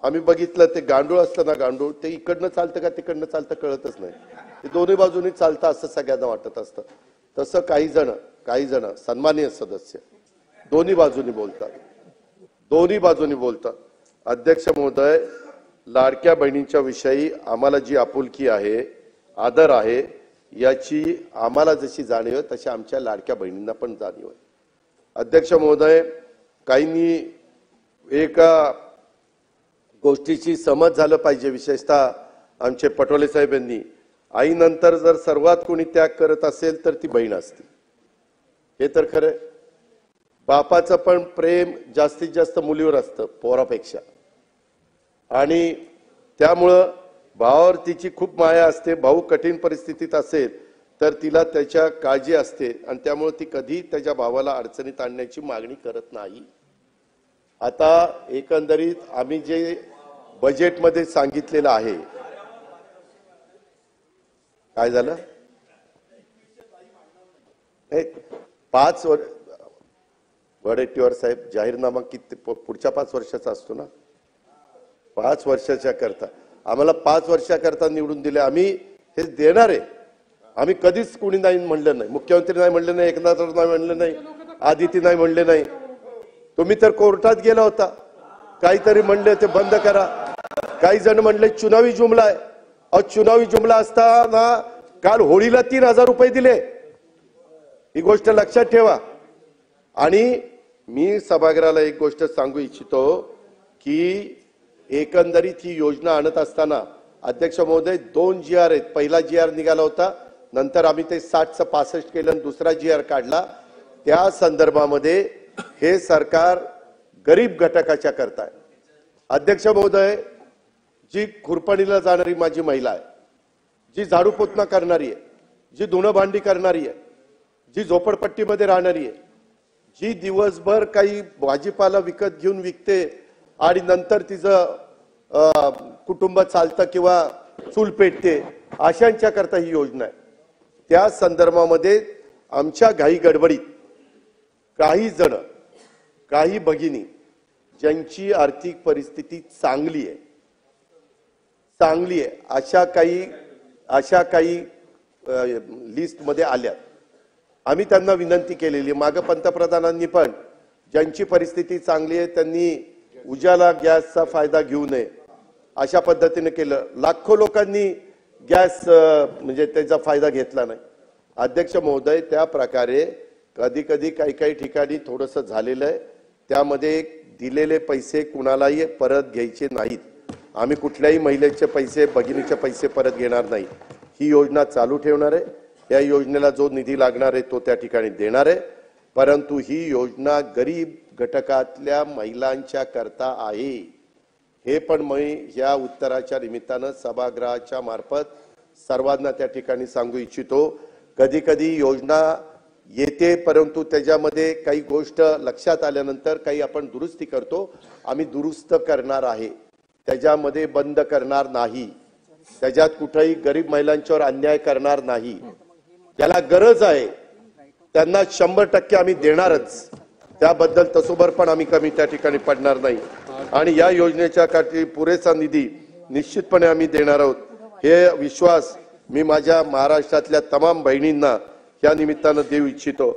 आम्ही बघितलं ते गांडूळ असतं ना, गांडूळ ते इकडनं चालतं का तिकडनं चालतं कळतच नाही, ते दोन्ही बाजूनी चालतं असं सगळ्यांना वाटत असतं. तसं काही जण सन्माननीय सदस्य दोन्ही बाजूनी बोलतात. अध्यक्ष महोदय, लाडक्या बहिणींच्या विषयी आम्हाला जी आपुलकी आहे, आदर आहे, याची आम्हाला जशी जाणीव आहे तशी आमच्या लाडक्या बहिणींना पण जाणीव आहे. अध्यक्ष महोदय, काहींनी एका गोष्टीची समज झालं पाहिजे, विशेषतः आमचे पटोले साहेब यांनी, आईनंतर जर सर्वात कोणी त्याग करत असेल तर ती बहीण असते. हे तर खरं. बापाचं पण प्रेम जास्तीत जास्त मुलीवर असतं पोरापेक्षा, आणि त्यामुळं भावावर तिची खूप माया असते. भाऊ कठीण परिस्थितीत असेल तर तिला त्याच्या काळजी असते, आणि त्यामुळे ती कधी त्याच्या भावाला अडचणीत आणण्याची मागणी करत नाही. आता एकंदरीत आम्ही जे बजेटमध्ये सांगितलेलं आहे, काय झालं? 5 वर्ष वडेट्टीवार साहेब, जाहीरनामा किती पुढच्या 5 वर्षाचा असतो ना, 5 वर्षाच्या करता आम्हाला 5 वर्षाकरता निवडून दिले. आम्ही हे देणार आहे. आम्ही कधीच कोणी नाही म्हणलं नाही, मुख्यमंत्री नाही म्हणले नाही, एकनाथ नाही म्हणले नाही, आदिती नाही म्हणले नाही. तुम्ही तर कोर्टात गेला होता, काहीतरी म्हणले ते बंद करा. काही जण म्हणले चुनावी जुमला आहे. चुनावी जुमला असताना काल होळीला 3000 रुपये दिले, ही गोष्ट लक्षात ठेवा. आणि मी सभागृहाला एक गोष्ट सांगू इच्छितो की एकंदरीत ही योजना आणत असताना अध्यक्ष महोदय 2 GR आहेत. पहिला GR निघाला होता, नंतर आम्ही ते 60चं 65 केलं आणि दुसरा GR काढला. त्या संदर्भामध्ये हे सरकार गरीब घटकाच्या करताय. अध्यक्ष महोदय, जी खुरपणीला जाणारी माझी महिला आहे, जी झाडू पोतना करणारी आहे, जी धुणं भांडी करणारी आहे, जी झोपडपट्टीमध्ये राहणारी आहे, जी दिवसभर काही भाजीपाला विकत घेऊन विकते आणि नंतर तिचं कुटुंब चालतं किंवा चूल पेटते, अशांच्या करता ही योजना आहे. त्या संदर्भामध्ये आमच्या घाई गडबडीत काही भगिनी ज्यांची आर्थिक परिस्थिती चांगली आहे, अशा काही लिस्ट मध्ये आल्या. आम्ही त्यांना विनंती केलेली, मागे पंतप्रधानांनी पण ज्यांची परिस्थिती चांगली आहे त्यांनी उजाला गॅसचा फायदा घेऊ नये अशा पद्धतीने केलं. लाखो लोकांनी गॅस म्हणजे त्याचा फायदा घेतला नाही. अध्यक्ष महोदय, त्या प्रकारे कधी काही ठिकाणी थोडंसं झालेलं आहे. त्यामध्ये दिलेले पैसे कुणालाही परत घ्यायचे नाहीत. आम्ही कुठल्याही महिलेचे पैसे, भगिनीचे पैसे परत घेणार नाही. ही योजना चालू ठेवणार आहे. या योजनेला जो निधी लागणार आहे तो त्या ठिकाणी देणार आहे. परंतु ही योजना गरीब घटकातल्या महिलांच्या करता आहे. हे पण मी या उत्तराच्या निमित्तानं सभागृहाच्या मार्फत सर्वांना त्या ठिकाणी सांगू इच्छितो. कधी योजना येते, परंतु त्याच्यामध्ये काही गोष्ट लक्षात आल्यानंतर काही आपण दुरुस्ती करतो. आम्ही दुरुस्त करणार आहे, त्याच्यामध्ये बंद करणार नाही. त्याच्यात कुठेही गरीब महिलांच्यावर अन्याय करणार नाही. ज्याला गरज आहे त्यांना 100% आम्ही देणारच. त्याबद्दल तसोबर पण आम्ही कमी त्या ठिकाणी पडणार नाही. आणि या योजनेच्या काठी पुरेसा निधी निश्चितपणे आम्ही देणार आहोत. हे विश्वास मी माझ्या महाराष्ट्रातल्या तमाम बहिणींना या निमित्तानं देऊ इच्छितो.